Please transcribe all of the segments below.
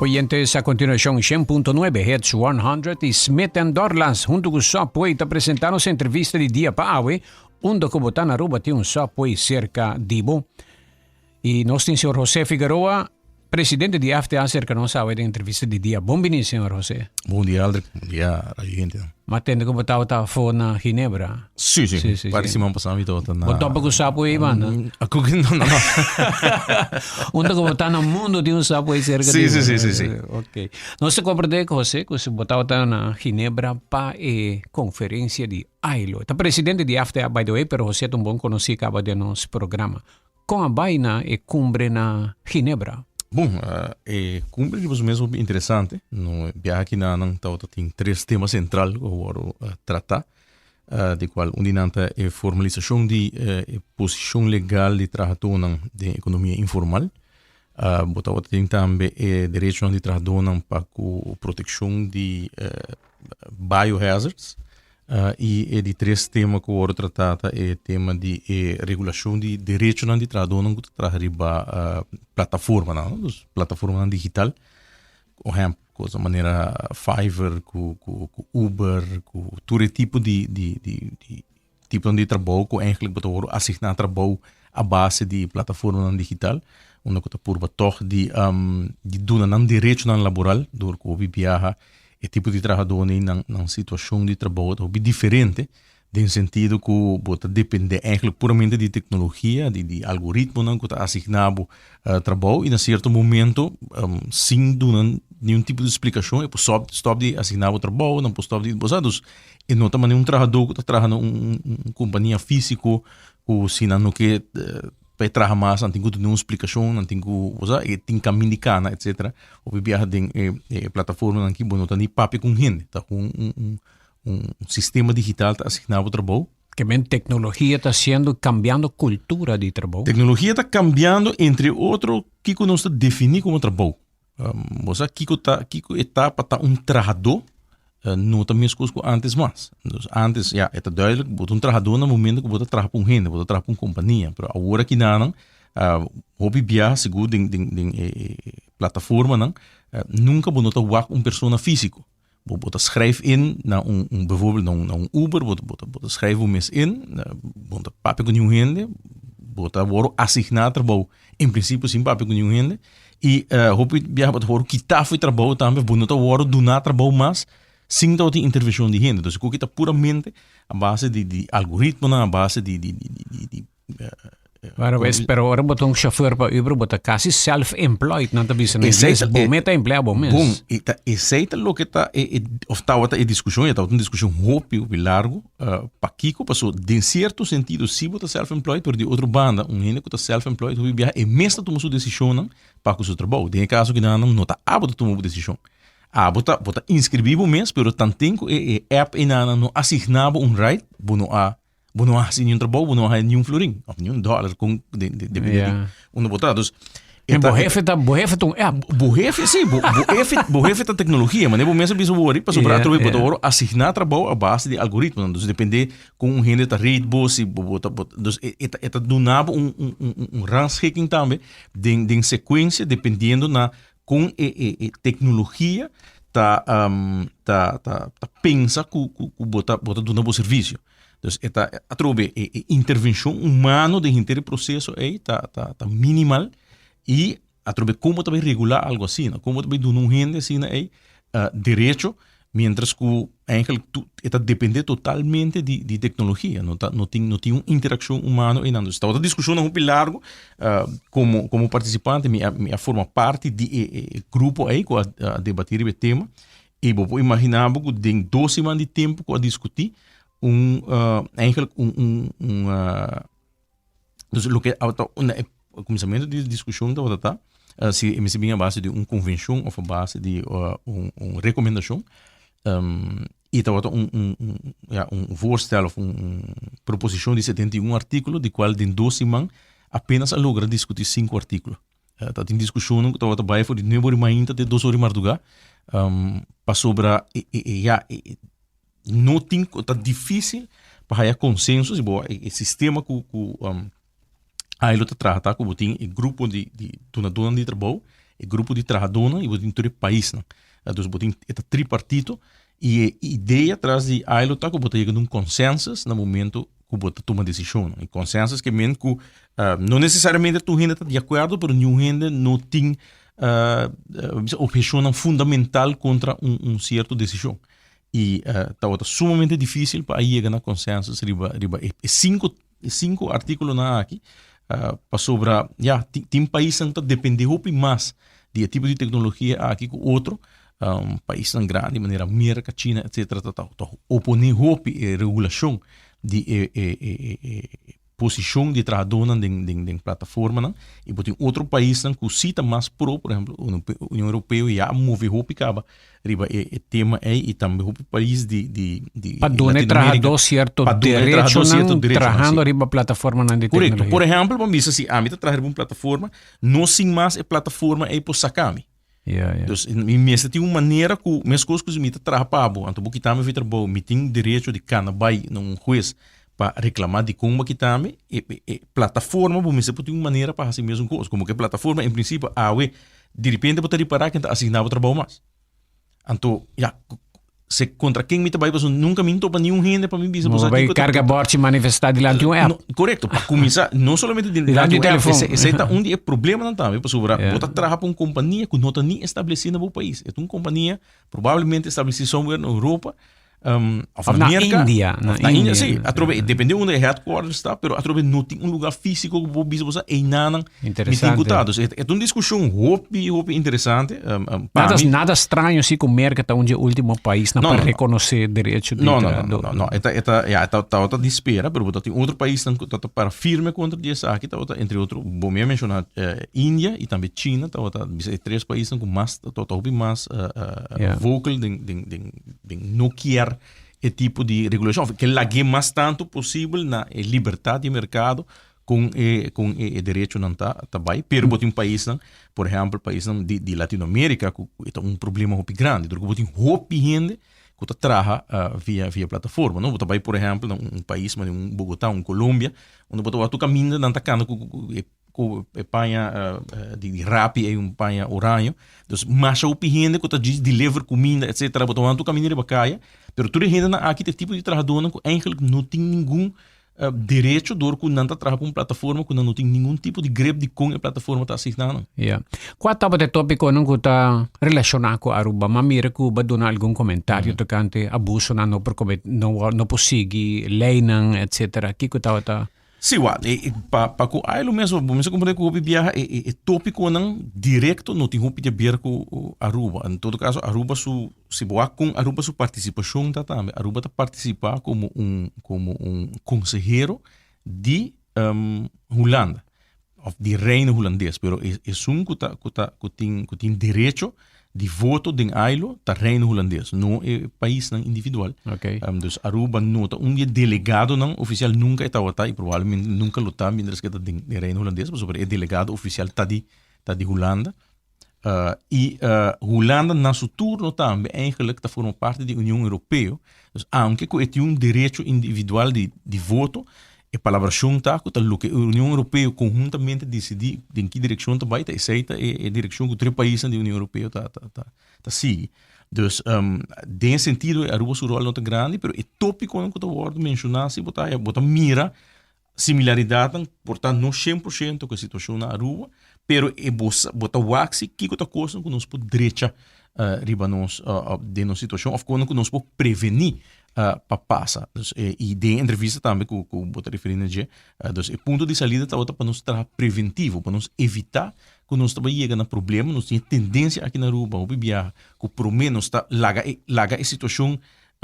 Oyentes, a continuación 100.9 Hz 100 y Smith and Dorlands junto con Subway te presentaron esa entrevista de día para hoy, un documento Aruba tiene un Subway cerca de Ibo. Y nos tiene señor José Figueroa, presidente de AFTA, cerca de nosotros de entrevista de día. Bom dia, señor José. Bom dia, Aldrich. Bom dia, radio gente. Mas tendo que botar o for na Ginebra. Sim. Parece que passamos todo na. Botar para o Subway, mano. Não. Um documento no mundo de um Subway cerca de Ibo. Sim. Ok. Nós se compreende com você que você botar na Ginebra para a conferência de ILO. O presidente de AFTA, by the way, pero você é um bom conhecido acaba de nosso programa. Com a baina e cumbre na Ginebra. Bom, cumbre é mesmo interessante. No viagem aqui na Antauta tem 3 temas centrais que eu vou tratar, de qual um dinanta é formalização de posição legal de trabalhador de economia informal. Botava tem também direito de trabalhador para a proteção de biohazards. E de 3 temas que eu vou tratar é tema de regulação de direitos de trabalhador que trabalha para plataforma, plataforma digital, por exemplo, de maneira Fiverr, com Uber, com todo tipo de tipo de trabalho que eigenlijk wordt assignar trabalho à base de plataforma digital, onde que por toch de doen direito laboral, door que viaja e tipo de trabalhador na situação de trabalho é diferente, no sentido que você depende eigenlijk puramente de tecnologia, de algoritmo que está assignado trabalho e, em certo momento, sem nenhum tipo de explicação, é stop de assignado o trabalho, não stop de bosados. E não também trabalhador que está trabalhando uma companhia física, que se não quer para trabalhar mais, não tem nenhuma explicação, não tem tem caminho de cana, etc. Ou viaja de plataforma aqui, não tem nem papel com gente, tá com sistema digital está assignado ao trabalho. Que a tecnologia está cambiando cultura de trabalho. Tecnologia está cambiando, entre outros, que nós definimos como trabalho. Você que etapa está trabalhador, não está mesmo coisa antes mais. Antes, é duidelijk, você trabalhador no momento que você trabalha com gente, você trabalha com companhia. Mas agora que não, hobby viajar, segundo plataforma, nunca você está com pessoa física. Você schrijft in naar bijvoorbeeld naar Uber, você schrijft mês in, você papo com nenhum gente, você wordt assignado trabalho, em princípio sem papo com nenhum gente, e hobby viajar para o quitar foi trabalho também, você não wordt donar trabalho mais, sem ter intervenção de gente. Então, isso está puramente a base de algoritmo, a base de pero ahora botar um chauffeur para Uber, botar quase self-employed, não está pensando nisso. Bom, meta empregado mesmo. Bom, e aceita o que está, estava a discussão, estava uma discussão rápida e largo, para Kiko passou, de certo sentido, se você está self-employed, por de outra banda, gente que está self-employed, e mesmo tomou sua decisão para o seu trabalho. Tem caso que não está apto a tomar uma decisão. Você inscreveu mesmo, mas também a app não assignava right, não há nenhum trabalho, não há nenhum florim, nenhum dólar com onde botar. Então, bohefe um app. Bohefe tá tecnologia, mas é mesmo biso worry para sobrar trabalho para ouro asignar trabalho a base de algoritmo, então depende com gente da rede boss, então eta donava rangschikking também de sequência dependendo na com tecnologia tá pensa que bota dona bom serviço. Dus a trobe intervenção humana dentro do processo aí tá minimal e a trobe como também regular algo assim, como também do não gente assim aí direito, mientras que eigenlijk depende totalmente de tecnologia, não tem uma interação humana e não. Está outra discussão um pouco largo, como participante, me forma parte de grupo aí que a debater o tema e vou imaginar que tem 2 semanas de tempo que a discutir eigenlijk dus o começamento de discussão da se bem a base de convenção ou a base de recomendação e tá voorstel ou proposição de 71 artículos de qual em 2 semanas apenas logra discutir 5 artículos. Tá tem discussão que tá vai for de 9 horas ainda de 2 horas madrugada para sobra não tem, tá difícil para ter consenso e sistema que a ILO está tratando como tem grupo de donadores de trabalho grupo de trabajadores e botin todo o país, não. Dus botin eta tripartito e a ideia atrás de ailo tá que bota chega num consenso no momento que bota toma decisão. E consenso que mente que não necessariamente tu gente está de acordo, mas nenhum gente não tem opção fundamental contra certo decisão. E tá sumamente difícil para chegar na consenso riba cinco artículos na aqui para sobre tem país que tá depende hopi mais de tipo de tecnologia aqui que outro país tão grande de maneira América, China, etc. Opone hopi regulação de posição de trabalhador em plataforma, não? E tem outro país que cita mais por exemplo, a União Europeia já move hopi caba riba tema e também hopi país de para donar trabalhador certo direito trabajando riba plataforma na de correto. tecnologia. Por exemplo, vamos dizer assim, a mim trabalhar uma plataforma, não sim mais a plataforma é por sacami. Então, mesmo tem uma maneira que minhas coisas que me trabalham para então porque também vai trabalhar, me tem direito de canabai num juiz para reclamar de como que também plataforma, vamos dizer, tem uma maneira para fazer mesmo coisa, como que a plataforma em princípio, de repente pode reparar que está assinado trabalho mais. Então, se contra quem me trabalha, nunca me topa nenhum rende para mim bisa vai carga borte manifestar diante de um app. Correto, para começar, não somente diante de um app, esse é um problema não também, para sobrar, bota trabalhar para uma companhia que não está nem estabelecida no país. É uma companhia provavelmente estabelecida somewhere na Europa, na Índia, sim, depende onde é headquarters está, pero atrove não tem lugar físico que bisa você é nada interessante. É uma discussão hope interessante. Nada estranho se com o mercado onde é o último país não para reconhecer direito de não, tá de espera, pero tem outro país que tá para firme contra essa aqui, tá entre outro, bom me mencionar Índia e também China, tá três países com mais vocal de não querer esse tipo de regulação, que lague mais tanto possível na liberdade de mercado com o direito não tá bem, pero tem país, por exemplo, país de Latinoamérica que é um problema muito grande, porque tem hopi gente que trabalha via plataforma, não? Também, por exemplo, um país, um Bogotá, Colômbia, onde você caminha não tá cano com panha de rap e panha oranho, então mas o gente que tá deliver comida, etc. Você tu caminha de bacaia, pero tudo gente aqui tem tipo de trabalhador que eigenlijk não tem nenhum direito de que não está trabalhando com uma plataforma que não tem nenhum tipo de greve de como a plataforma está assinando. Qual tipo de tópico não está relacionado com a Aruba? Mas mira que vai dar algum comentário tocante abuso não consegue lei não, etc. Que está Sim, para que aí mesmo, vamos compreender que o viaja é tópico não direto, não tem de ver com Aruba. Em todo caso, Aruba se boa com Aruba sua participação tá também. Aruba tá participar como um conselheiro de Holanda, de reino holandês, pero é que tem direito de voto de ailo tá reino holandês, não é país não individual. Dus Aruba não tá delegado não oficial nunca está e provavelmente nunca lo tá mientras que tá de reino holandês, mas sobre delegado oficial tá de Holanda. Holanda na seu turno também eigenlijk tá forma parte da União Europeia. Dus aunque tem um direito individual de voto, a palavra junta que a União Europeia conjuntamente decidir em que direção está vai, aceita a direção que os três países da União Europeia tá seguindo. Dus, nesse sentido, a Aruba sua rol não é grande, mas é tópico que eu vou mencionar, se botar mira similaridade, portanto, não 100% com a situação na Aruba, mas botar o axi que outra coisa que nós podemos direita riba nós de nossa situação, ou que nós podemos prevenir para passar. Dus, e de entrevista também que eu vou referindo a dus, o ponto de saída está para nós estar preventivo, para nós evitar que nós também chegamos a problema, nós temos tendência aqui na Aruba, que pelo menos está laga a situação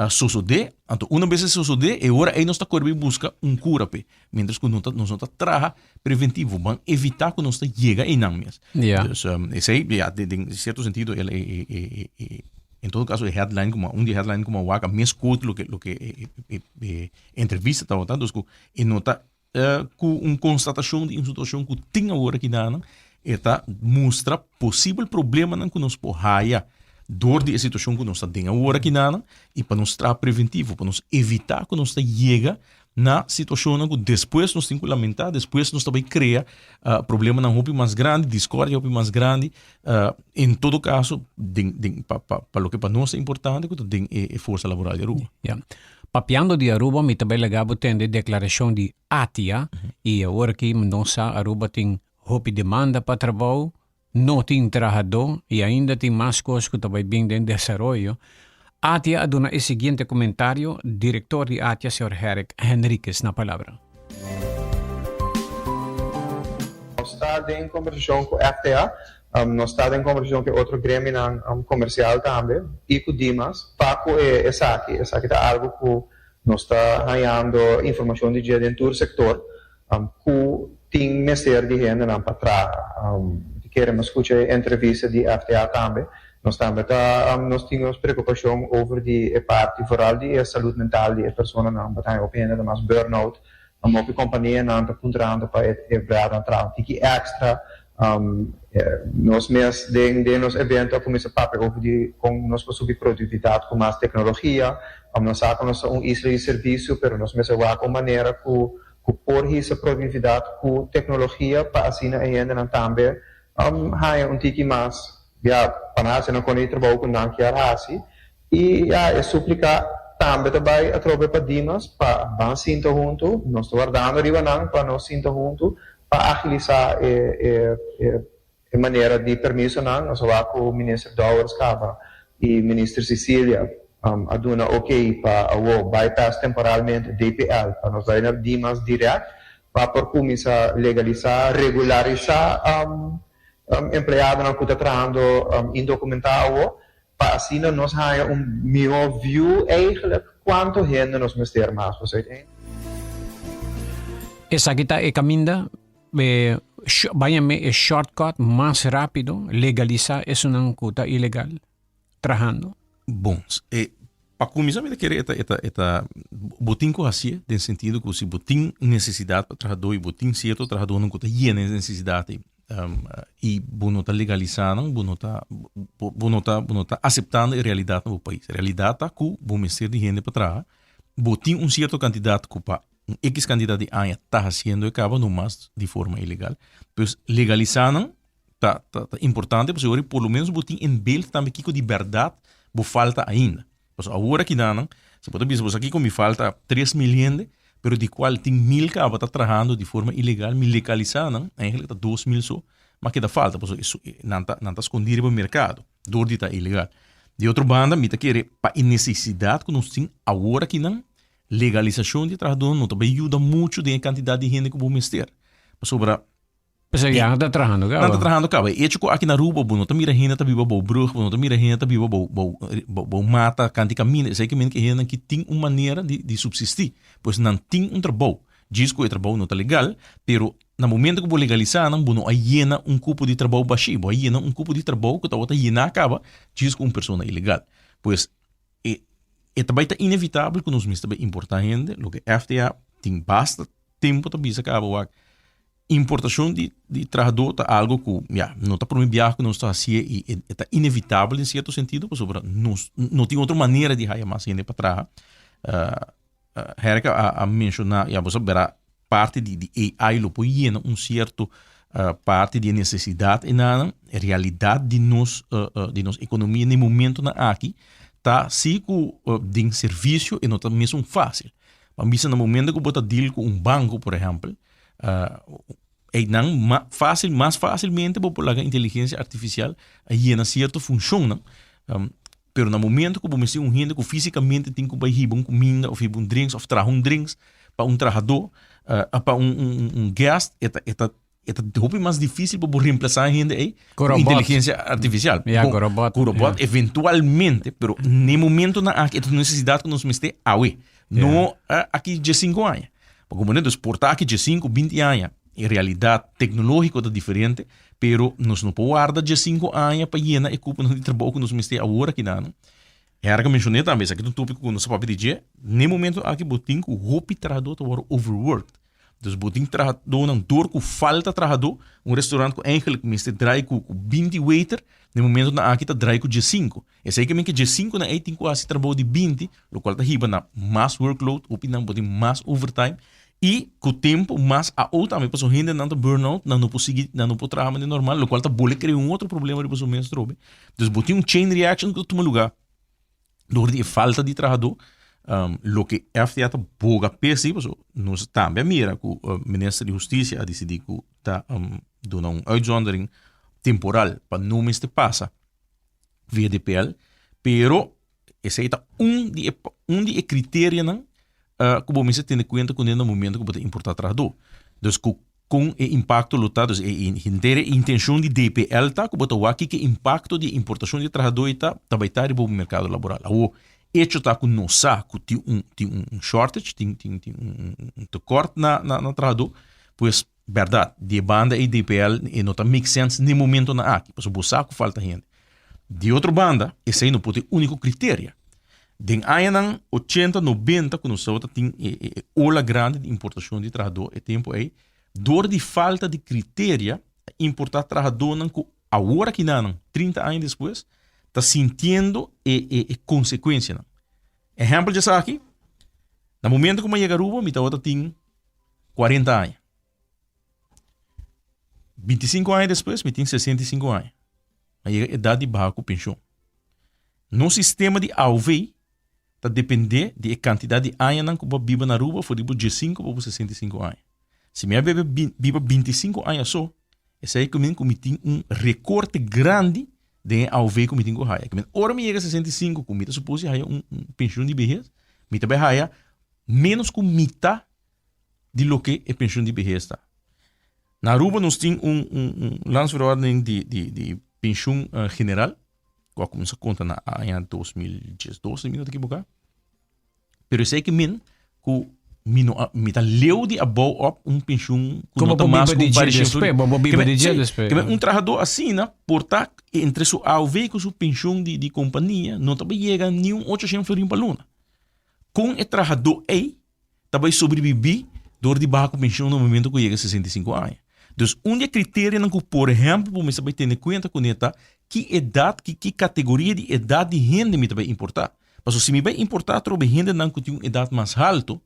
suceder, então uma vez suceder, é hora aí nós está correndo buscar cura, mientras que nós está trabalhando preventivo, para evitar que nós chega aí não mesmo. Dus, esse aí, em certo sentido, em todo caso, headline como a waka, mais curto do que entrevista está botando, e nota com constatação de uma situação que tem agora aqui na está mostra possível problema que nós podemos door die situação que nós está dentro agora aqui nana e para nós estar preventivo, para nós evitar que nós está chega na situação que depois nós temos que lamentar, depois nós também cria problema na roupa mais grande, discórdia mais grande, em todo caso, para o que para nós é importante, que tem a força laboral de Aruba. Yeah. Papiando de Aruba, me também legado tem a declaração de ATIA, e agora que nós Aruba tem roupa demanda para trabalho, não tem trabalhador, e ainda tem mais coisas que também bem em desenvolvimento. ATIA aduna o seguinte comentário, diretor de ATIA, Sr. Herrick Henriquez, na palavra. Nós estamos em conversação com a FTA, nós estamos em conversação com outro grêmio comercial também, e com Dimas, para com essa aqui é algo que nós estamos ganhando informação de dia dentro do setor, que tem mestre de gente para trás, queremos escutar a entrevista de FTA também. Nós temos preocupação over a parte vooral de saúde mental de pessoas não batalham opinião mas burnout uma companhia não está puntrando para evitar entrar que extra nós mesmos de nos evento começa papel over de com nós subir produtividade com mais tecnologia nós sacamos isla de serviço pero nós mesmos com maneira que por essa produtividade com tecnologia para assim ainda também há tiki mais panas na koni trabalho com não quer assim e é suplicar também a tropa para Dimas para bem sinto junto nós guardando riba não para nós sinto junto para agilizar a maneira de permisso não nós vamos com o ministro Dowers Cava e ministro Cecília aduna ok para o bypass temporalmente DPL para nós dar Dimas direto para por começar a legalizar regularizar empregado não está trabalhando indocumentado para assim nós temos melhor view eigenlijk quanto gente nós vamos ter mais você essa aqui está caminho vai me shortcut mais rápido legalizar isso não está ilegal trabalhando bom para começar me querer eta botin com assim no sentido que se botin necessidade para trabalhador e botin certo trabalhador não está hiena necessidade e não está legalizando, não está aceitando a realidade no país. A realidade está que o ministério de gente para trás, tem certo candidato que para X candidato de ANHA está fazendo e acaba no mais de forma ilegal. Pois legalizando está importante, porque por lo menos tem em belo também que de verdade falta ainda. Pois agora que não, se pode dizer, aqui como me falta 3 milhões pero de qual tem 1.000 que está trabalhando de forma ilegal, me legalizando, eigenlijk está 2.000 só, mas que dá falta, porque isso não está escondido no mercado, dor de está ilegal. De outra banda, me querer para a necessidade que nós temos agora que não, legalização de trabalhador não também ajuda muito de quantidade de gente que vamos ter. Sobre Você já está trabalhando, cara? Está trabalhando, cara. E tipo, aqui na Aruba, não está mira gente, está viva, bom brug, não está mira gente, está viva, bom mata, canti caminho. Sei que gente que tem uma maneira de subsistir. Pois não tem trabalho. Diz que o trabalho não está legal, pero no momento que vou legalizar, não llena cupo de trabalho baixo, vou llena cupo de trabalho que está llena acaba, diz que uma pessoa ilegal. Pois, também está inevitável que nós também importar gente, o que FTA tem bastante tempo também se acaba importação de trabalhador é algo que não está por que não está assim e está inevitável em certo sentido, porque não tem outra maneira de ganhar mais gente para trás. Herca a mencionar, você verá parte de AI lo pode certo parte de necessidade e na realidade de nossa economia no momento na aqui tá se de serviço e não está mesmo fácil. Mas no momento que você deal com banco, por exemplo, mais facilmente por a inteligência artificial aí na certa função, pero no momento que você gente que fisicamente tem que ir comida ou ir drinks ou trazer drinks para trabalhador, para guest, é muito mais difícil para reemplazar a gente aí com inteligência artificial. Robot, eventualmente, pero no momento na aqui é necessidade que nós meste aí, não aqui de 5 anos. Porque como nós exportar aqui de 5, 20 anos, em realidade tecnológica é diferente, pero nós não podemos guardar de 5 anos para llenar e culpa de trabalho que nós meste agora aqui não. É que mencionei também, isso aqui é um tópico que nós sabemos dizer, no momento aqui botinho o roupa trabalhador está overworked. Dus botin trajador não door com falta trajador, restaurante com eigenlijk meeste draai com 20 waiter, no momento na aqui tá draai com 15. É sei que men que 15 na 18 quase trabalho de 20, lo qual tá riba na mais workload, opinam botin mais overtime. E com o tempo, mas a outra também passou ainda não burnout, não conseguir, não pode trabalhar de normal, o qual tá bole criar outro problema de pessoa menos trobe. Então, botin chain reaction que toma lugar. Door die falta de trabalhador, lo que FTA tá boga pesi, pessoal, nós também mira que o ministro de Justiça a decidir que tá dando uma uitzondering temporal para não mais te passa via DPL, pero esse aí tá de critério não que você tem em conta quando no momento que você importar trabalhador. Então, com o impacto lutado, a intenção de DPL tá que você aqui que impacto de importação de trabalhador tá vai estar no mercado laboral. O hecho tá que não sabe que tem um shortage, tem corte na trabalhador, pois verdade, de banda e DPL não tá make sense no momento na aqui, porque o saco falta gente. De outra banda, esse aí não pode ser o único critério. Den ayanang 80, 90, quando o tem ola grande de importação de trabalhador, é tempo aí, door de falta de critério, importar trabalhador não com a hora que não, 30 anos depois, está sentindo consequência. Não. Exemplo de aqui, no momento que eu chegar a Aruba, me tem 40 anos. 25 anos depois, me tem 65 anos. Aí a idade de barra com pensão. No sistema de AUV, está depender da quantidade de anos que eu vivo na Aruba, for de 15 para 65 anos. Se minha bebê vive 25 anos só, esse aí comigo tem recorte grande de AUV que eu tenho que raia. Ora me chega a 65, comigo supõe que raia pensão de vejez, me também raia menos que metade de lo que é pensão de vejez. Na Aruba nós temos lançamento de pensão general, que começa a conta na ano 2012, se não me equivocar. Pero eu sei que me tá leu de above pensão como mais de dia depois. Trabalhador assim, né, portar entre seu AUV e sua pensão de companhia, não também chega nenhum 800 florim para luna. Com o trabalhador aí, também sobreviver dor de barra com pensão no momento que chega a 65 anos. Então, critério que, por exemplo, você vai ter em conta com que idade, que categoria de idade de gente me vai importar. Mas se me vai importar trouxe gente que tem uma idade mais alta,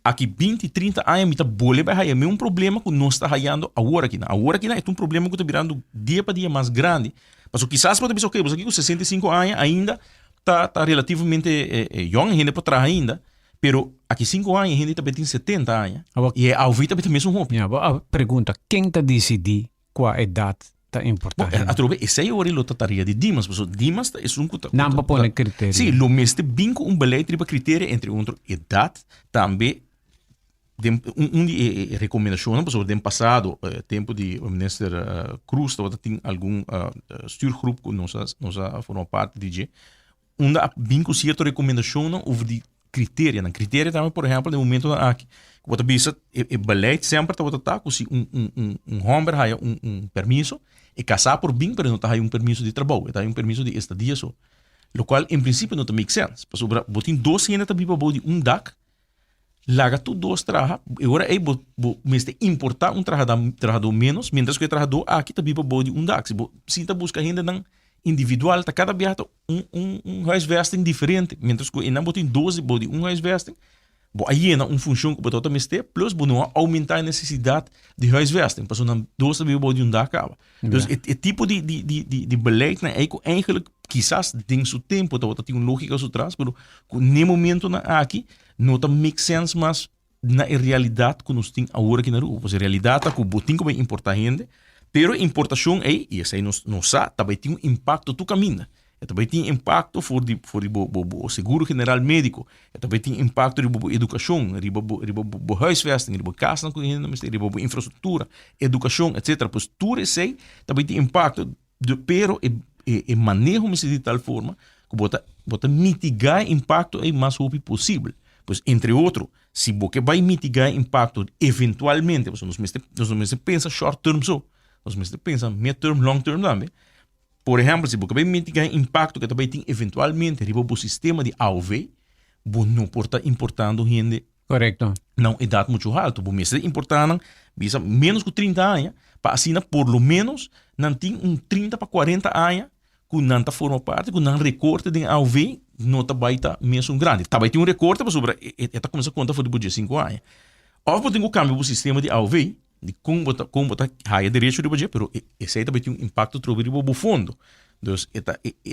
aqui 20, 30 anos me tá bole vai raia, um problema que não está raiando agora aqui. Agora aqui é um problema que está virando dia para dia mais grande. Mas quizás pode pensar, ok, você aqui com 65 anos ainda tá relativamente young, ainda pode trabalhar ainda, pero aqui 5 anos ainda também tem 70 anos. E a vida também tem mesmo roupa. A pergunta, quem está decidir qual a idade está importante? A trobe, esse aí é a tarefa de Dimas, mas Dimas é um cuta. Não para pôr critério. Sim, lo mesmo bem com beleid de critério entre outra idade, também recomendação, por exemplo, no passado, tempo de o ministro Cruz, tem algum stuurgroep que nós formamos parte de, onde bem com certa recomendação over de critério. Na critério também, por exemplo, no momento aqui, quando bisa o beleid sempre está com homem há permisso e casar por bem, mas não está permisso de trabalho, está permisso de estadia só. Lo qual, em princípio, não make sense. Porque botin 12 anos também para de DAC, laga tu dois trabalhos, agora é mesmo importar trabalhador menos, mientras que o trabalhador aqui também para de DAC. Se está buscando ainda não individual, está cada vez huisvesting diferente, mientras que não botin 12 para de huisvesting, aí é uma função que você também tem, plus não aumentar a necessidade de huisvesting, porque não 12 também para de DAC acaba. Então, é tipo de beleid, é que eigenlijk quizás tem seu tempo, então tem uma lógica por trás, mas no momento aqui não está make sense, mas na realidade que nós temos agora aqui na rua. Porque a realidade é que o botim que vai importar gente, pero a importação é, e essa aí não sabe, também tem impacto tu caminho. Também tem impacto for o seguro general médico, também tem impacto na educação, na huisvesting, na casa, na infraestrutura, educação, etc. Pois tudo isso aí também tem impacto, pero o manejo de tal forma que bota mitigar o impacto o mais rápido possível. Pois, entre outros, se você vai mitigar o impacto eventualmente, nós pensamos short term só, nós pensamos mid term, long term também. Por exemplo, se você vai mitigar o impacto que também tem eventualmente no sistema de AUV, você não pode estar importando gente Correcto. Não, idade muito alta. O mestre importante, bisa menos que 30 anos, para assim, por lo menos, não tem 30 para 40 anos, que não forma parte, que não recorte de AUV, não está baita mesmo grande. Também tem recorte, mas sobre, está começando a conta foi de 5 anos. Ou tem o câmbio do sistema de AUV, de como botar raia direito de budget, pero esse aí também tem impacto sobre o fundo. Então,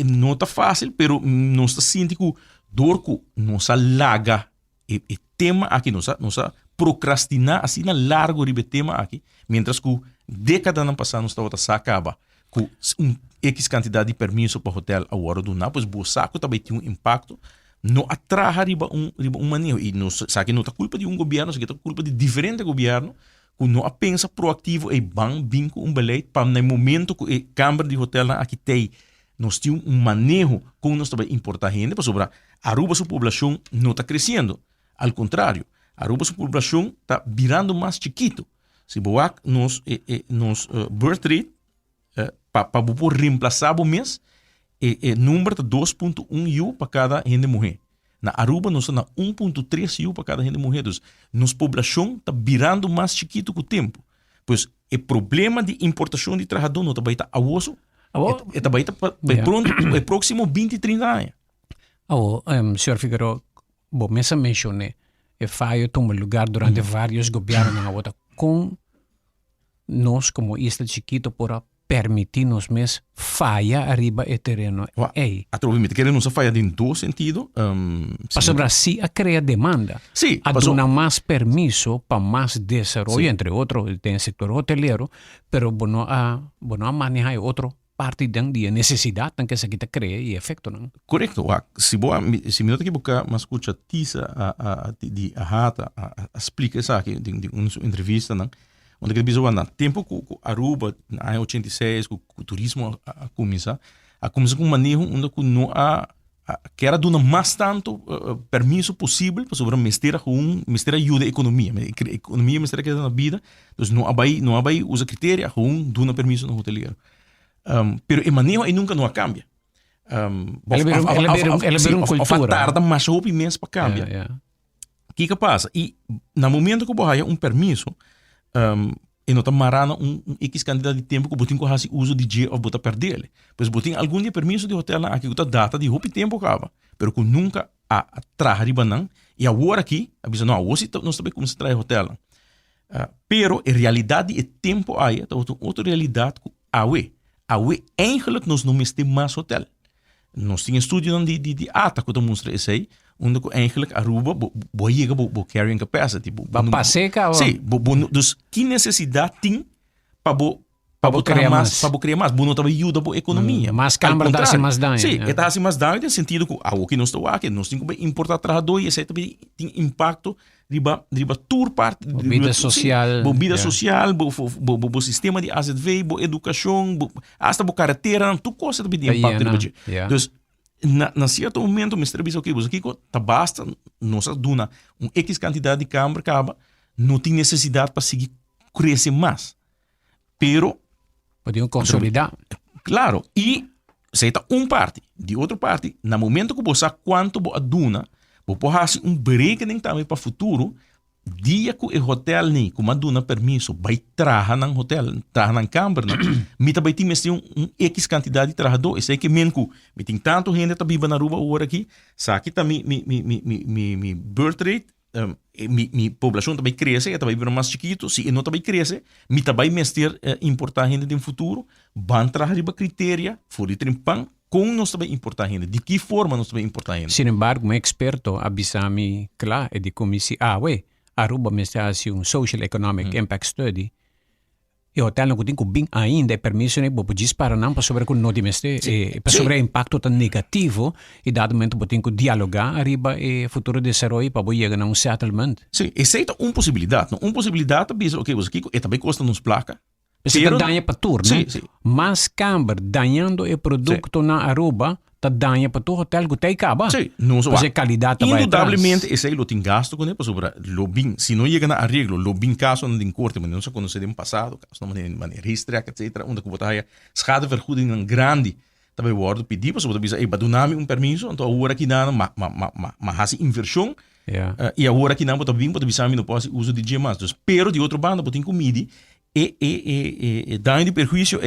não está fácil, pero não está sentindo que dor que não se larga o tema aqui, não se procrastinar assim na largo de tema aqui, mientras que década não passada não está se acaba com X quantidade de permisso para o hotel agora do nada, pois o saco também tem impacto, não atraja riba manejo, e não sabe que não é culpa de governo, sabe que é culpa de diferente governo, que não pensa proativo e bem com beleid para no momento que a câmara de hotel aqui tem, nós temos manejo com nós também importar gente, para sobre Aruba sua população não está crescendo, ao contrário, Aruba sua população está virando mais chiquito. Se boa nos birth rate para reemplaçar o mês, número de 2.1 U para cada gente morrer. Na Aruba, nós estamos na 1.3 U para cada gente morrer. Então, nossa população está virando mais chiquito com o tempo. Pois, o problema de importação de trabalhador não está baita a osso, está baita para o próximo 20, 30 anos. Senhor Figueiredo, bom, me mencionei, falho toma lugar durante vários governos na outra, com nós, como isla chiquito, por permitir-nos mesmo falha arriba o terreno. Atrovamente, queremos falhar em dois sentidos. Para Brasil, a criar demanda. Sim, a donar mais permisso para mais desenvolvimento, entre outros, tem o setor hoteleiro, pero bueno a manejar outro parte da necessidade que se quita criar e efeito, não? Correto. Se me nota que boca mas escuta tisa a explica isso aqui de uma entrevista, não? Onde que bisou na tempo que Aruba na 86 que o turismo começa com um manejo onde que não que era dando mais tanto permisso possível para sobre mestre ajuda a economia mestre que na vida, então não vai usa critério dando permisso no hoteleiro. Pero o manejo aí nunca não cambia. Ela vira uma cultura. Tarda mais rápido imenso para cambiar. O que passa? E no momento que você tem permisso, e não está marando X quantidade de tempo que você tem que uso de dia ou você perder ele. Pois você tem algum dia permisso de hotel aqui que data de rápido tempo acaba, pero que nunca traz riba não. E agora aqui, avisa não, hoje não sabe como se traz hotel. Pero a realidade é tempo aí, outra realidade que eigenlijk nós não temos mais hotel. Nós temos estudo de ATA que mostra isso aí, onde eigenlijk Aruba chega a carrying capacity. Seca? Sim, então que necessidade tem para criar mais? Para criar mais, não também ajuda a economia. Mas câmara dá-se mais dano. Sim, dá-se mais dano no sentido que aqui nós estamos aqui, nós temos que importar trabalhador e isso também tem impacto riba tour parte vida social, bo sistema de AZV, bo educação, hasta bo carretera, tu coisa também de impacto riba. Então, na certo momento, mestre bisa que você tá basta nossa duna X quantidade de câmara acaba, não tem necessidade para seguir crescer mais. Pero podiam consolidar. Claro, e se está parte, de outra parte, no momento que você quanto bo aduna, você pode fazer break também para o futuro, dia que o hotel nem, como aduna permisso, vai trabalhar no hotel, trabalhar na câmara, me também tem X quantidade de trabalhador, isso é que mesmo que tem tanto gente que vive na rua agora aqui, sabe que também mi birth rate, mi população também cresce, eu também vira mais chiquito, se não também cresce, me também mestre importar gente no futuro, van trabalhar para critério, for de trimpang, como nós também importar gente, de que forma nós também importar gente. Sin embargo, um experto avisa-me, claro, é de comissão, Aruba mestre assim social economic impact study. E o hotel não tem bem ainda é permisso nem para disparar não para sobre o não mestre para sobre o impacto tão negativo e dado momento tem que dialogar arriba e futuro desenvolvimento para chegar a settlement. Sim, essa é uma possibilidade, uma possibilidade bisa okay, você que também custa nos placa. Você danha para turno. Sim. Mas câmara danhando o produto na Aruba danha para o hotel que tem acaba. Sim, não só. Porque qualidade vai indudablemente esse aí lo tem gasto com ele sobre lobbying. Se não chega na arreglo, lobbying caso não tem corte, mas não se conhece de passado, caso não maneira registrada, etc. Onde que botar schadevergoeding grande também o ordem pedir, você pode dizer, badunami permiso, então agora que não, hasi inversão, e agora que não, pode dizer, não pode uso de dia mais. Pero de outro bando, pode incomidi, daño de perjuízo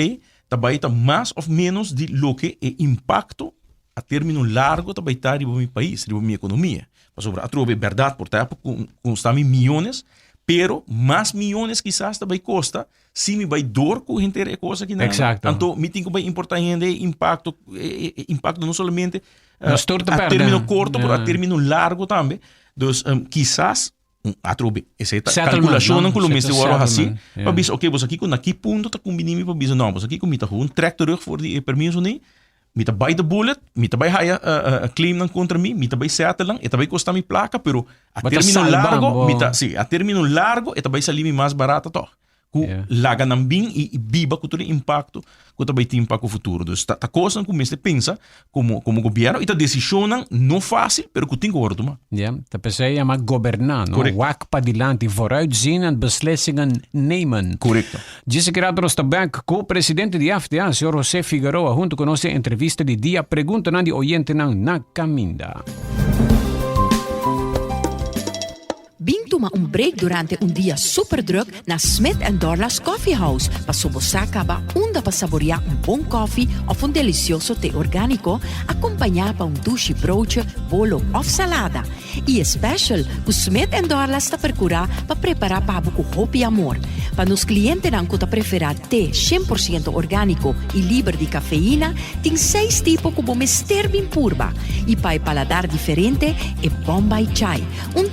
também está mais ou menos de lo que impacto a término largo também está em meu país, em minha economia. Mas sobre a trove verdade, portanto, custamos milhões, pero mais milhões quizás também custa, se me vai dor com gente é coisa que não. Exacto. Então, me tem que vai importar impacto não somente a término curto, mas a término largo também. Então, quizás a trove essa calculação não colombiana se agora assim, para dizer, ok, você aqui com aqui ponto está combinando para dizer não, você aqui com me tá trek terug voor die permiso nem. Me tá by the bullet, me tá by haya claim nan contra mim, me tá by settle lang, e tá by costa mi placa, pero a termino largo, a termino largo, e tá by salir mais barata to. Ku laga nan bing e biba ku todo impacto, ku tá by tem impacto futuro. Dus tá coisa que me pensa como governo, e tá decisão não fácil, pero ku tem que tomar. Tá pensei maar governar, no? Wak pa dilante, vooruitzien en beslissingen nemen. Correcto. Disse que Radros Tabak, co-presidente de FTA, senhor José Figueroa, junto com nossa entrevista de dia, pergunta na de oyente na caminda. Bing toma break durante dia super druk na Smith & Dorlas Coffee House. Pasubosaka ba unda pa saborear bom coffee of delicioso té orgánico, acompanhar pa douche broodje, bolo of salada. E special, o Smith & Dorlas ta percurar pa preparar pa buco hopi amor. Pa nos clientes não ta preferar té 100% orgánico e livre de cafeína, tem 6 tipos como mister bem purba. E pa paladar diferente é Bombay Chai,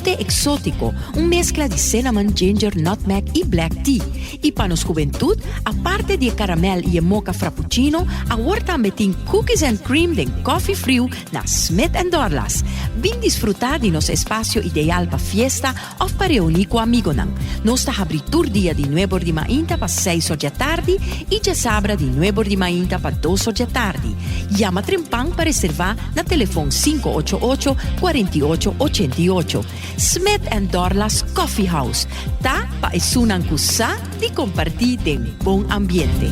té exótico, mezcla de cinnamon, ginger, nutmeg e black tea. E para nos juventud, aparte de caramel e mocha frappuccino, agora também tem cookies and cream de coffee frio na Smith & Dorlas. Vim disfrutar de nosso espaço ideal para fiesta ou para reunir com amigos. Nós está abrindo dia de 9 de manhã para 6 da tarde e de sábado de 9 de manhã para 2 da tarde. Llama Trempang para reservar na telefone 588-4888. Smith & Dorlas Coffee House. Tá pa isunang kusa de compartir de bom ambiente.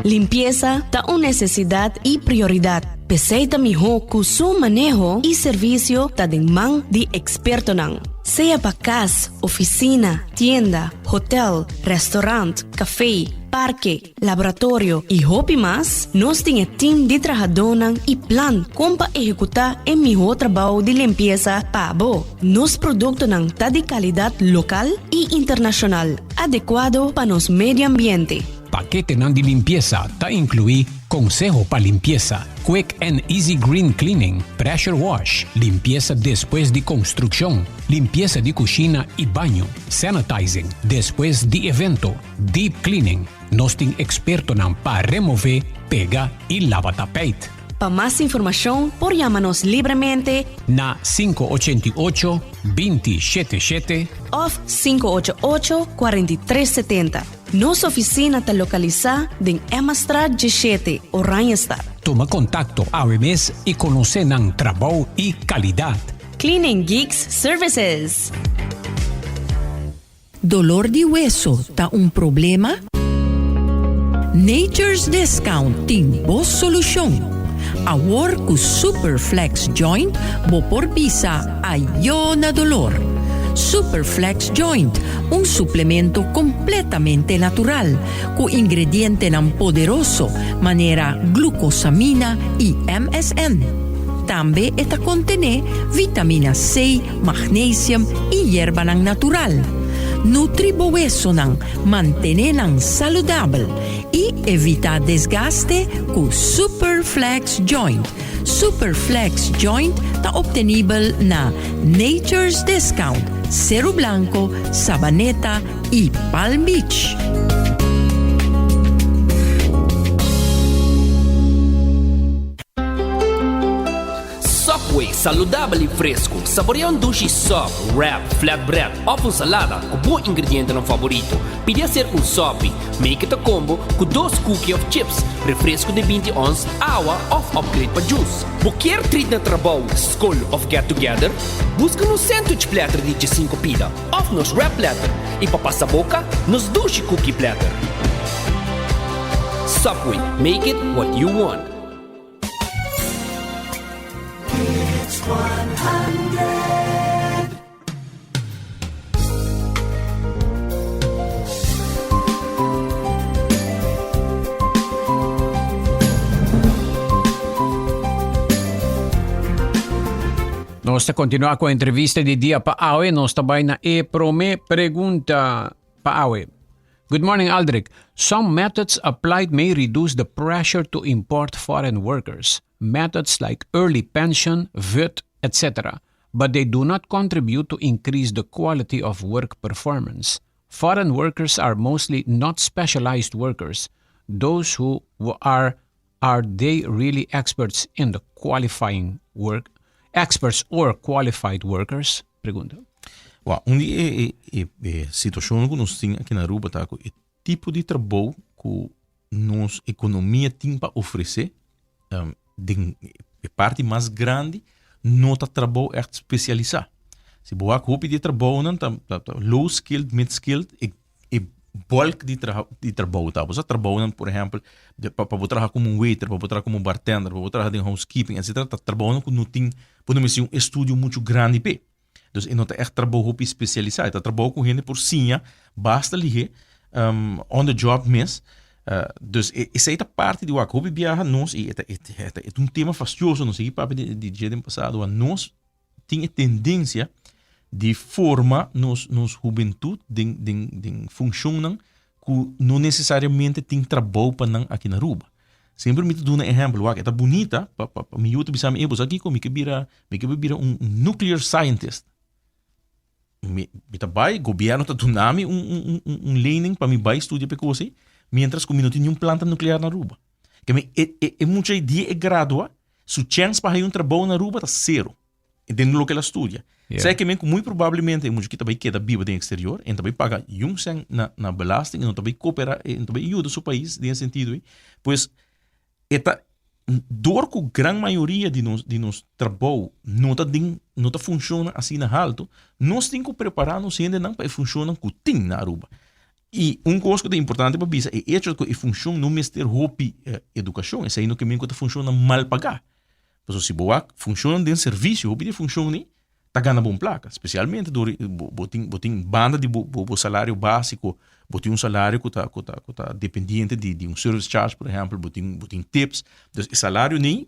Limpieza ta una necesidad y prioridad. Peseita mijo ku su manejo y servicio ta man de experto nang. Sea pa casa, oficina, tienda, hotel, restaurante, café, parque, laboratorio y hopi más, nos tiene team de trabajadores y plan como ejecutar en mi trabajo de limpieza pabo. Nos productos nan ta de calidad local y internacional, adecuado para nos medio ambiente. Paquete nan de limpieza ta incluí consejo para limpieza, quick and easy green cleaning, pressure wash, limpieza después de construcción, limpieza de cocina y baño, sanitizing después de evento, deep cleaning. Nos ten experto nan para remover, pega y lava tapete. Para más información, por llámanos libremente na 588-2077 o 588-4370. Nossa oficina está localizada em Emma Straat 17, Oranjestad. Toma contacto AWMS e conhecer ng trabalho e qualidade. Cleaning Geeks Services. Dolor de hueso tá problema? Nature's Discount tem boa solução. Awar ku Superflex Joint, bo por bisa ayo na dolor. Superflex Joint, suplemento completamente natural, con ingrediente ng poderoso, manera glucosamina y MSM. También esta contiene vitamina C, magnesium y hierba ng natural. Nutribueso nang mantener nang saludable y evita desgaste con Superflex Joint. Superflex Joint está obtenible na Nature's Discount, Cerro Blanco, Sabaneta y Palm Beach. Subway, saudável e fresco. Saboreia sushi soft, wrap, flatbread ou salada com bom ingrediente no favorito. Pide ser sop, make it a combo com 2 cookies of chips, refresco de 20 ons, água ou upgrade para juice. Qualquer treat na trabalho, school ou get together, busca no sandwich platter de 5 pila ou nos wrap platter e para passar boca, nos sushi cookie platter. Subway, make it what you want. Nós continuamos com a entrevista de dia para Awe. Nós também na prome pergunta para Awe. Good morning, Aldrich. Some methods applied may reduce the pressure to import foreign workers. Methods like early pension, VUT, etc. But they do not contribute to increase the quality of work performance. Foreign workers are mostly not specialized workers. Those who are they really experts in the qualifying work? Experts or qualified workers? Pergunta. Situação que nós temos aqui na Aruba tá com o tipo de trabalho que nossa economia tem para oferecer, de parte mais grande, não está trabalho especializado. Se boa roupa de trabalho não tá low skilled, mid skilled e bulk de trabalho tá. Você trabalha, por exemplo, para trabalhar como um waiter, para trabalhar como um bartender, para trabalhar em housekeeping, etc. Tá trabalhando que não tem, podemos dizer, estúdio muito grande pe. Dus não está echt trabalho especializado. Está trabalho com gente por sinha, basta ligar on the job mesmo. Dus essa é a parte de o que viaja nós e é tema fastidioso, não sei para de dia passado, nós tem tendência de forma nos juventude de funcionam que não necessariamente tem trabalho para não aqui na Aruba. Sempre me dou um exemplo, que é bonita, para me YouTube sabe, aqui como que vira nuclear scientist. O governo está dando learning para me vai estudar para coisa, mientras que não tem planta nuclear na Aruba. Que é muita ideia gradua, sua chance para um trabalho na Aruba está zero, dentro do que ela estuda. Sei que muito provavelmente é muito que também queda viva no exterior, e também paga sem na belasting, e também coopera, e também ajuda o seu país nesse sentido. Pois esta dor que a grande maioria de nos trabalho não está funciona assim na alto, nós temos que preparar-nos ainda não para funcionar com o tem na Aruba. E coisa que é importante para bisa é hecho que funciona no mestre hopi educação, é aí no que mesmo que funciona mal pagar. Pois se boa funciona dentro do serviço, hopi de funciona tá ganhando bom placa, especialmente botin banda de bo salário básico, botin salário que tá dependente de service charge, por exemplo, botin tips, dus salário nem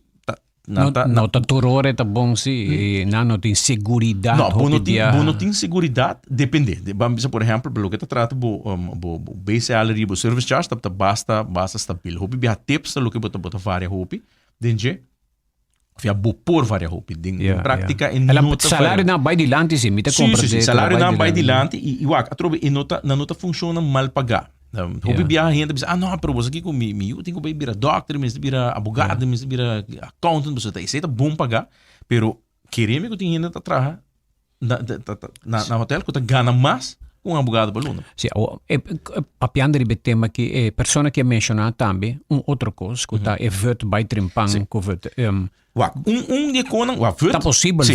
não tá torore tá bom se não tem seguridade. Não tem seguridade, depende. Vamos por exemplo, pelo que tá trata bo base salary, bo service charge tá basta stabil. Hopi bia tips lo que bota várias hopi, denje via por várias roupas. Em prática, salário não vai dilante, sim. Sim, salário não vai dilante e a trobe na nota funciona mal pagar. Roupa via renda, não, pero você aqui comigo, eu tenho que vir doctor, mas vir advogado, mas vir accountant, você tá, isso é bom pagar, pero queremos que tenha renda atrás na hotel que tá ganha mais com advogado aluno. Sim, papiando de tema que persona que mencionar também outra coisa que tá VUT by trimpang com VUT. De conan, VUT. Tá possível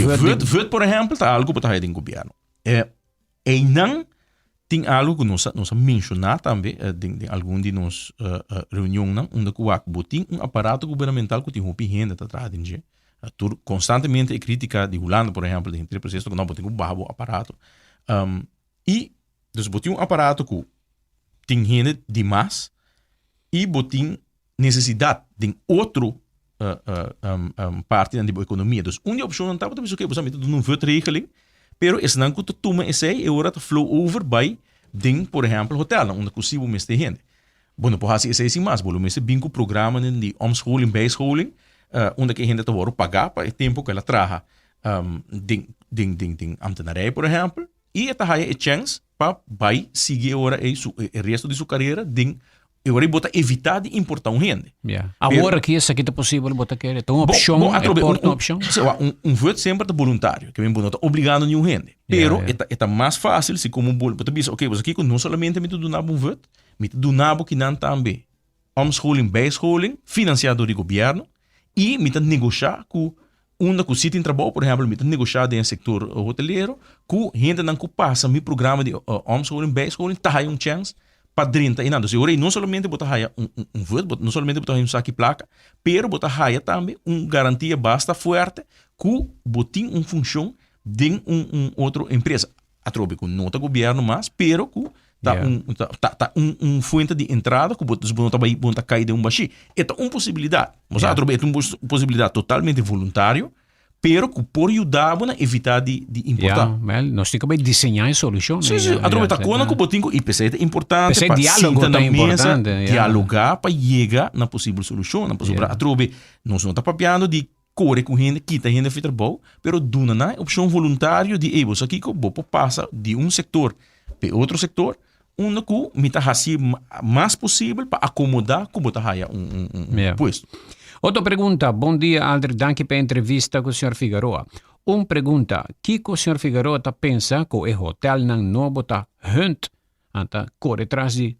VUT, por exemplo, tá algo para o governo. E não tem algo que nós mencionar também em algum de nos reuniões onde tem aparato governamental que tem uma renda atrás de constantemente é crítica de Holanda, por exemplo, de entre processo que não tem babo aparato. E dus botin aparato que tem renda demais e botin necessidade de outro parte da economia. Dus uma opção não está para o que você não vê regeling, pero esse não que tu toma esse é hora de flow over by den, por exemplo, hotel onde possível mais tem renda. Bueno, por assim esse mais, bolo mais bem com programa de homeschooling, baseschooling, onde que renda tá vou pagar para o tempo que ela traga den ambtenarij, por exemplo. E esta é a chance para vai seguir agora o resto de sua carreira agora bota evitar de importar renda. Agora que isso aqui é possível botar que é uma opção, uma opção. VUT sempre é voluntário, que não está obrigado a nenhum renda. Pero é mais fácil se como bolo, você diz, ok, você aqui não somente me do nabo VUT, me do nabo que não também homeschooling, baseschooling, financiado do governo e me negociar com onde que sítio em trabalho, por exemplo, me negociar no setor hoteleiro, que gente não passa meu programa de homeschooling, baseschooling, tá aí chance para 30 e nada. Agora, não somente botar raia voto, não somente botar um saque placa, pero botar raia também garantia basta forte que botin função de outra empresa. A trobe com nota governo mas, pero que tá fonte de entrada que botas bonta cair de baixi. É uma possibilidade. Mas a trobe é uma possibilidade totalmente voluntário, pero que por ajudar a evitar de importar. Nós temos que desenhar a solução. Sim, a trobe tá com que botin com IPC é importante para diálogo na mesa, importante, dialogar para chegar na possível solução, na possível. A trobe nós não tá papiando de corre com gente, quita gente feita bom, pero duna na opção voluntário de você aqui que vou passa de setor para outro setor, onde que me tá assim mais possível para acomodar como tá aí posto. Outra pergunta. Bom dia, Aldri. Danke pela entrevista com o Sr. Figueroa. Uma pergunta. Que o Sr. Figueroa pensa que o hotel não novo tá hunt anta corre atrás de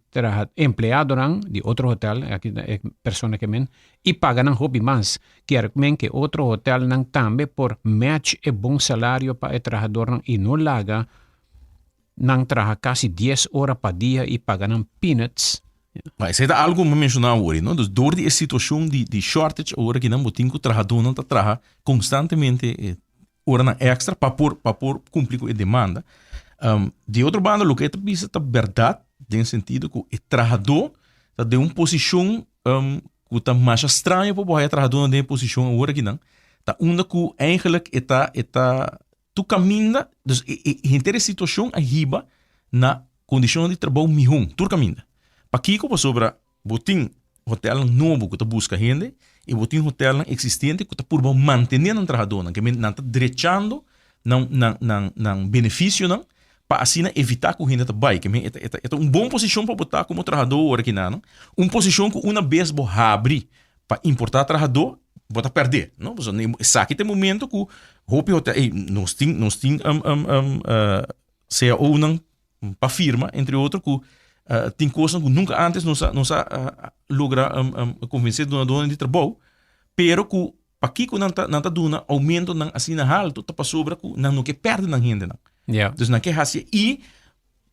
empleado de outro hotel, aqui é pessoa que men, e paga não hobby mais, quer que outro hotel não também por match e bom salário para o trabalhador e não laga, não trabalha quase 10 horas para dia e paga não peanuts. Mas é algo que eu mencionava hoje, não? Dus door die situação de shortage, agora que não botinho que o trabalhador não trabalha constantemente hora extra para por cumprir com a demanda. De outro bando, o que é verdade, no sentido que o trabalhador está de uma posição que está mais estranha para o trabalhador de posição agora que não. Está onde que eigenlijk está tu caminha, dus a situação arriba na condição de trabalho melhor, tu caminha. Para aqui que sobra botin hotel novo que está busca gente e botin hotel existente que está por manter o trabalhador, que não está derechando não benefício não. Para assim evitar que o gente trabalhe, que é uma boa posição para botar como trabalhador aqui não, uma posição que uma vez vou abrir para importar trabalhador, bota perder, não? Sabe que tem momento que hope hotel, nós tem CEO não para firma, entre outros que tem coisas que nunca antes nós logra convencer do dono de trabalho, pero que para que não tá dando aumento não assim na alto, tá para sobra que não que perde na gente não. Yeah. Dus na que hace e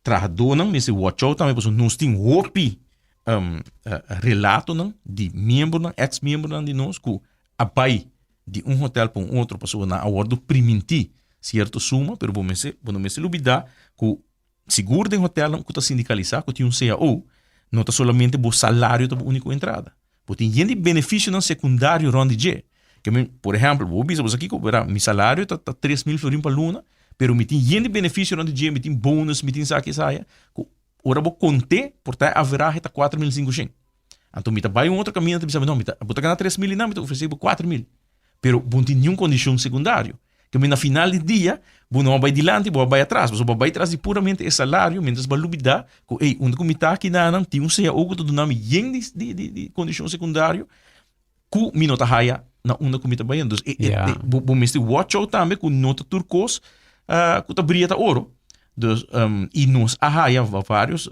trabalhador não nesse watch out também porque nós tem hopi relato não de membro não ex-membro não de nós que a pai de hotel para outro pessoa na acordo priminti certo suma pero vamos se lubida que seguro de hotel não que está sindicalizado que tem CAO não está solamente o salário da única entrada porque tem gente benefício não secundário ronde de que por exemplo vou dizer aqui que meu salário está 3.000 florin para luna pero me tem gente benefício onde dia me tem bônus me tem saque saia ora vou conter portar haverá reta 4.500 então me tá vai outro caminho te sabe não me tá botar ganhar 3.000 não me tá oferecer 4.000 pero não tem nenhuma condição secundário que me na final de dia vou não vai adiante vou vai atrás vou vai atrás de puramente esse salário menos balubida que onde me tá aqui não tem sei algo do nome de condição secundário que me nota raia na onde que me tá baiando vou me watch out também com nota turcos que está brilhando ouro. Dus, e nós arraia vários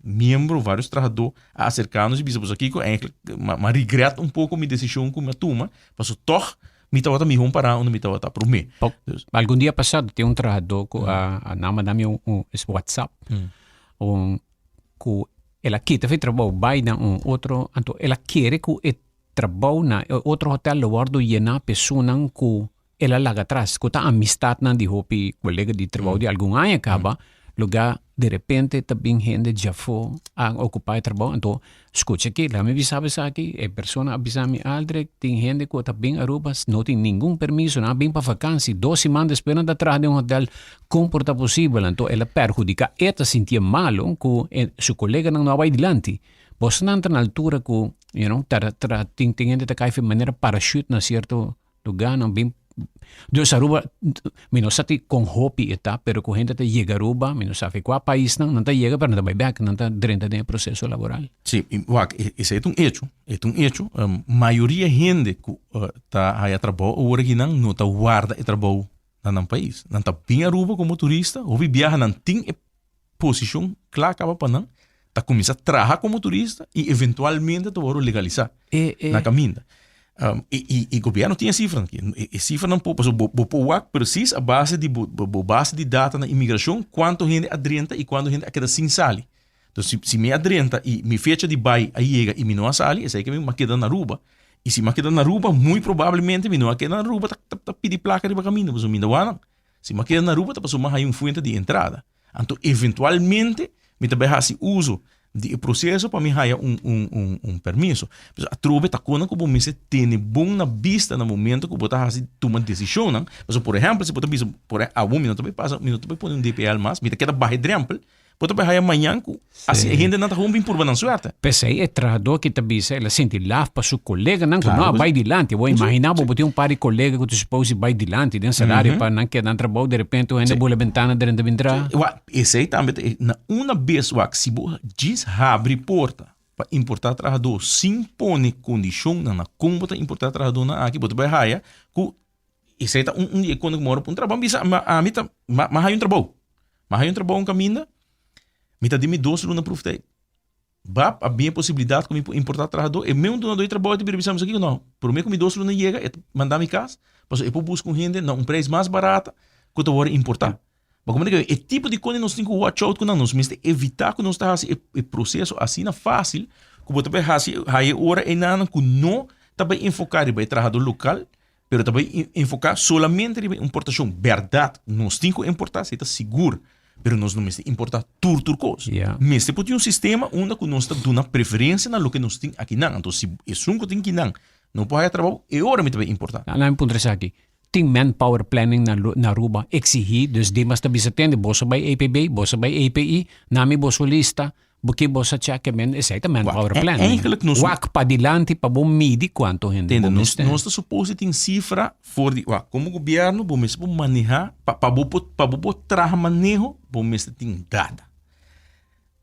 membros, vários trabalhadores acercados e bisamos aqui que mas regreta pouco minha decisão com a turma, mas toch me estava me para onde me estava para mim. Algum dia passado tem trabalhador que a nama da minha WhatsApp, que ela quita fez trabalho vai na outro, então ela quer que o trabalho na outro hotel lo guardo llena pessoa que ela larga atrás, que está amistad na de hopi colega de trabalho de algum ano acaba, lugar de repente também gente já foi a ocupar o trabalho, então escuta aqui, lá me avisava aqui, a pessoa avisa me Aldrich, tem gente que está bem Aruba, não tem nenhum permisso, não bem para vacância, 2 semanas esperando atrás de hotel, como porta possível, então ela perjudica, ela sentia malo que seu colega não vai adiante. Você não está na altura que, tem gente que cai de maneira parachute na certo lugar, não bem. Dus Aruba, não sabe com hopi eta, pero com gente que chega a Aruba, não sabe qual país não chega, pero não vai back, não está dentro do processo laboral. Sim, esse é um hecho. Maioria gente que está aí a trabalho, o original não está guarda e trabalho no país. Não está bem Aruba como turista, ou viaja não tem posição, claro, acaba para não, está começando a trabalhar como turista e eventualmente está legalizar na caminha. E o governo tinha cifra aqui. E cifra não pode, mas precisa a base de data na imigração, quanto gente adrenta e quanto gente queda sem sali. Então, se me adrenta e me fecha de bai aí chega e me não sali, essa aí que me queda na Aruba. E se me queda na Aruba, muito provavelmente me não queda na Aruba, tá pedir placa de caminho, mas o minha não. Se me queda na Aruba, tá passou mais uma fonte de entrada. Então, eventualmente, me também faz uso de processo para me ganhar um permisso. A trobe tá quando que você tem bom na vista no momento que você está tomando decisão. Mas, por exemplo, se você pensa, a um minuto vai passar, põe um DPL mais, me queda barra de exemplo, você vai ganhar amanhã, assim, a gente não está rompendo por uma suerte. Pensei, é trajador que te bisa, ela sente lá para seu colega, não, claro, vai dilante. Vou imaginar, vou ter par de colega que tu suppose vai dilante, tem salário para não quedar trabalho, de repente, ainda boa ventana dentro da entrada. Esse aí também, uma vez, se você diz abre porta para importar trajador, sem pôr condição na como você importar trajador na aqui, você vai ganhar, esse aí tá dia quando eu moro para um trabalho, a mim tá, mas aí um trabalho. Mas aí um trabalho, um caminho, me tá de me doce na proof day. Ba a minha possibilidade de importar trajador é mesmo do trabalho de previsamos aqui não. Por mim que me doce não chega, é mandar me casa, mas eu busco gente não preço mais barato que eu vou importar. Mas como é que é tipo de coisa nós temos que watch out com nós, mas evitar que nós está assim o processo assim na fácil, que você vai fazer aí hora e não que não também enfocar em trajador local, pero também enfocar solamente em importação. Verdade, nós temos que importar, se está seguro. Pero nós não importa tudo coisa. Mas você pode ter um sistema onde nós está dando preferência na lo que nós temos aqui não. Então se é um que tem que não pode trabalhar, é hora de importar. Lá em ponto aqui, tem manpower planning na Aruba exigir, dus die mas tabi sa tende, bosa by APB, bosa by API, nami boso lista, porque bosa check men, é certo manpower planning. Eigenlijk nós wak pa dilante pa bom midi quanto gente. Nós está suposto ter cifra for de, como governo, bom mesmo manejar, para bo trabalhar manejo, bom mesmo tem data.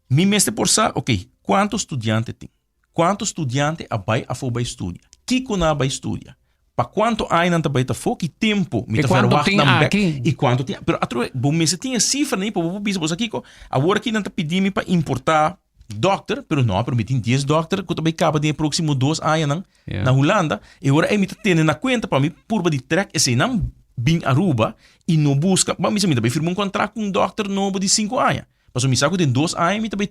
Mi mestre por sa, ok, quanto estudante tem? Quanto estudante vai a for estudia? Que na vai estudia? Para quanto aí não vai for, que tempo me tá verwacht aqui? E quanto tem? Pero atro, bom mesmo tem cifra nem para bo bisa bosa aqui, agora que não tá pedindo para importar doctor, pero não, pero me tem 10 doctor, que também acaba de próximo 2 anos na Holanda, e agora me tá tendo na conta para me purba de track, esse não bem Aruba e não busca, mas me também firma contrato com doctor novo de 5 anos. Mas o misaco tem 2 anos, me também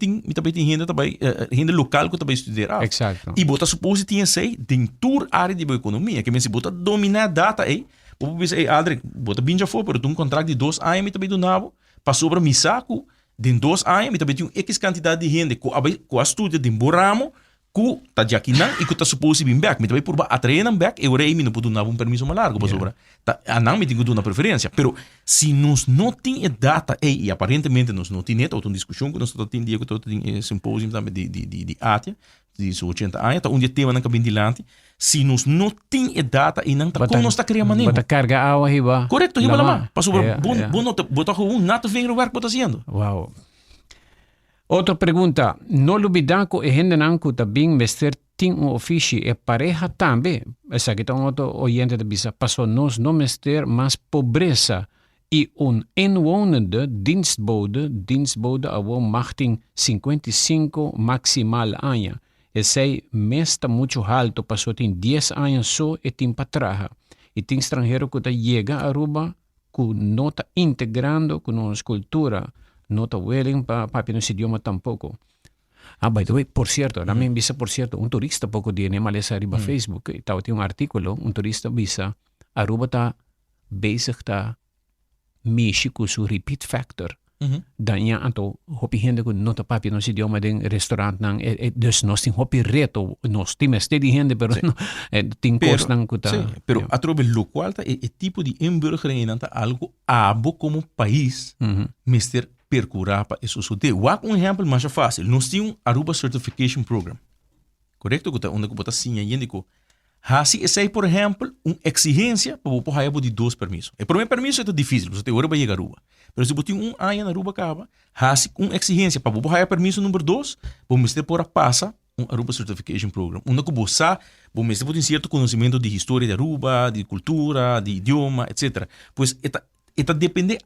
tem gente local que também estudar. Exato. E bota suposto tinha sei dentro área de economia, que se bota dominar data aí, vou dizer, Adri, bota bem já foi, pero tem um contrato de 2 anos, me também do nabo, para sobre misaco, de 2 anos, me também tem X quantidade de gente com a estuda de borramo, que tá de aqui não e que tá suposto vir back, me também por atrair back, eu rei me não pode dar um permisso mais largo para sobre. Tá, não me tem que dar uma preferência, pero se nós não tem data e aparentemente nós não tem outra discussão que nós tem dia que todo tem simpósio também de ATIA, de 80 anos, tá dia tema na cabine dilante, se nós não tem data e não tá como nós tá criando manejo. Bota carga água riba. Correto, riba lá. Para sobre bom bota com nada vem o work bota fazendo. Wow. Outra pergunta, no lubidanco e gente nanco também mestre tem ofício e pareja também. Essa aqui tá outro oyente de bisa, passou nós não mestre mais pobreza e inwonende dienstbode abo machting 55 maximal anos. Esse mesta muito alto, passou tem 10 anos só e tem patraja. E tem estrangeiro que chega a Aruba, que não está integrando com nossa cultura, não está willing para nosso idioma tampoco. By the way, por cierto, la me visa, por cierto, un turista poco de Malesa arriba Facebook, estava tem um artículo, um turista visa, Aruba está bezig tá mexer com o repeat factor. Dan anto hopi gente que não está papi nosso idioma de restaurante nang dus nós tem hopi reto nós temos de gente pero sí. Tem coisa nang que tá. Pero a trobe lo qual tá é tipo de emburgering nanta algo abo como país mister percurar para isso suceder. Um exemplo mais fácil, nós temos um Aruba Certification Program. Correto? Onde você sim ainda que assim, essa é, por exemplo, uma exigência para você ganhar de 2 permissos. O primeiro permisso é difícil, você tem hora para chegar a Aruba. Mas se você tem um ano na Aruba, assim, uma exigência para você ganhar permisso número 2, você pode passar um Aruba Certification Program. Onde você pode ter certo conhecimento de história de Aruba, de cultura, de idioma, etc. Pois eta depende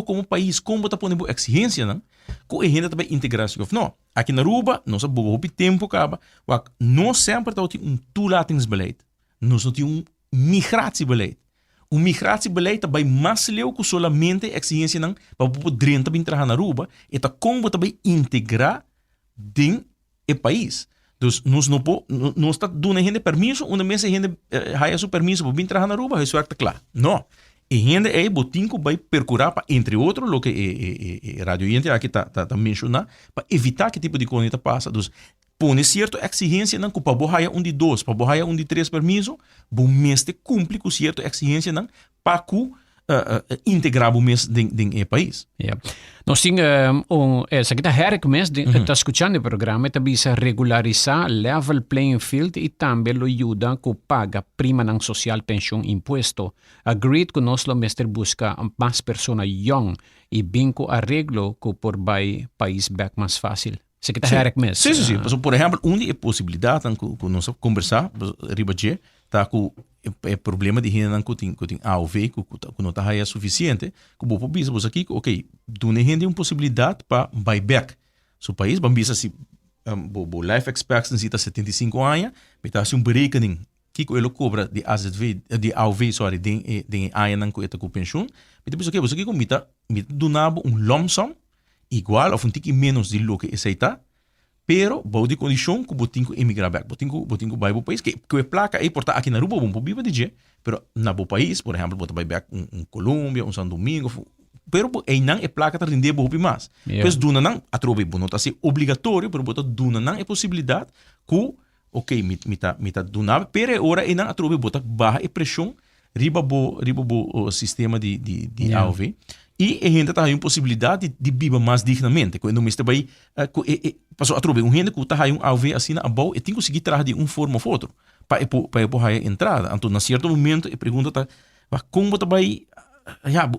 como país como tá pondo exigência não com a gente também integração não aqui na Aruba nós sabemos o tempo nós sempre tá um toelatingsbeleid nós temos migratiebeleid migratiebeleid vai mais leu que solamente exigência não para poder também entrar na Aruba eta como também integrar din e país. Dus nós não está dando gente permiso, uma mesa gente haya su permiso para vir trabalhar na Aruba, isso é claro. Não. E gente aí botinco vai percurar para, entre outros, o que Radio Oriente aqui tá mencionando, para evitar que tipo de coisa passa. Dus, põe certa exigência não para borrar de 2, para borrar de 3 permiso, bom mês te cumpre com certa exigência não para que integrar o mês do país. Yeah. Nós temos essa kita herk mes está escutando o programa está bisa regularizar level playing field e também lo ajuda com paga prima ng social pension impuesto. Agreed com nós lo mestre busca mais pessoas young e binco arreglo que por vai país back mais fácil. Essa kita herk mes. Sim. Por exemplo, onde é possibilidade que nós conversar riba je tá com é problema de gente que tem AOV que não está suficiente que vou bisa você aqui ok do gente uma possibilidade para buyback so país bambisa se bo life expectancy está 75 anos mas tá um berekening que ele cobra de AZV de AOV sorry de anos não que com pensão mas depois ok você aqui com mita donava lump sum igual ou menos de lo que aceita. Pero, bom de condição que botinho emigrar back, botinho vai para o país, que é placa aí portar aqui na Aruba, bom viver de dia, pero na bo país, por exemplo, botar vai back Colômbia, São Domingo, pero aí não é placa tá render bom mais. Pois duna não, a trove bom não tá ser obrigatório, pero botar duna não é possibilidade que, ok, mita duna, pero ora aí não a trove botar barra e pressão riba bo sistema de AOV. E a gente tem a possibilidade de viver mais dignamente. Quando me está aí, passou a trocar gente que está aí AOV assim a boa e tem que conseguir trazer de forma ou outra para a entrada. Então, na certo momento, a pergunta está, como você vai,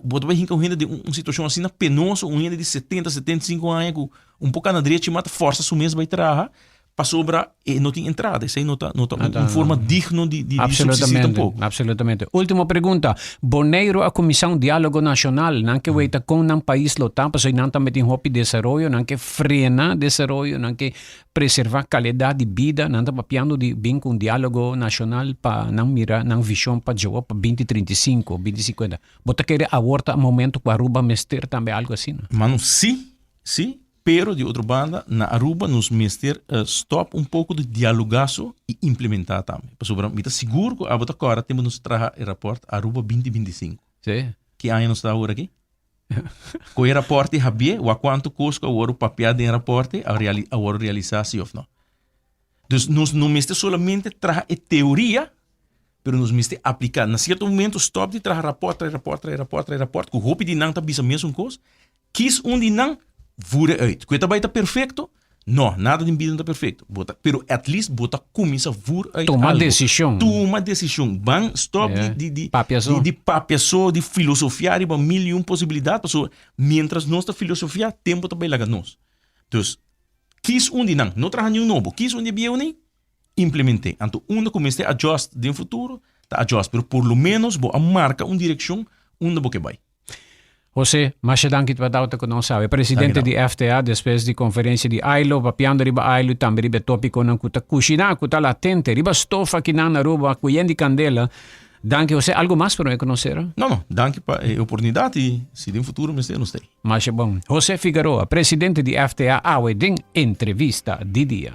você vai com gente de uma situação assim penosa, um gente de 70, 75 anos, com pouco na direita, mata força, su mês vai trabalhar, para sobra e não tem entrada. Isso aí não está uma forma digna de subsistir um pouco. Absolutamente. Última pergunta. Boneiro a Comissão Diálogo Nacional, não que veita com um país lotar, para não também tem hopi desenvolvimento, não que frena desenvolvimento, não que preservar qualidade de vida, não está papiando de bem com diálogo nacional para não mirar, não visão para jogar para 2035, 2050. Bota querer abortar momento para Aruba mester também algo assim, não? Mano, sim. Pero, de outra banda, na Aruba, nos mester stop um pouco de dialogaço e implementar também. Para sobrar, me está seguro que agora temos nos trazer o rapporto Aruba 2025. Sim. Que ano está agora aqui? Com o rapporto, sabia o quanto custa o papel de rapporto a realizar-se ou não. Então, nós não mester somente trazer a teoria, pero nos mester aplicar. Na certo momento, stop de trazer rapporto, que o roupa de não está bisa mesmo coisa, quis de não voeren uit. Kwijt dat perfecto? No, nada de vida está perfeito. Pero at least bota começa a voer uit. Toma decisão. Bang, stop de papiaço, de filosofia, de 1.000.000 possibilidades. Mientras nossa filosofia, tempo também laga nós. Então, quis de não traga nenhum novo. Quis de bieu nem implementei. Então, comece a adjust de futuro, tá adjust. Pero por lo menos, a marca direção, que vai. José, mas dank het wat que não sabe. Presidente de FTA, depois de conferência de ILO, papiando riba ILO, também riba tópico não kuta kushina, kuta latente, riba stofa que na Aruba, cuyendi candela. Dank José, algo mais para me conhecer? Não, dank para a oportunidade e se de futuro me não sei. Mas é bom. José Figueroa, presidente de FTA, awe ding entrevista de dia.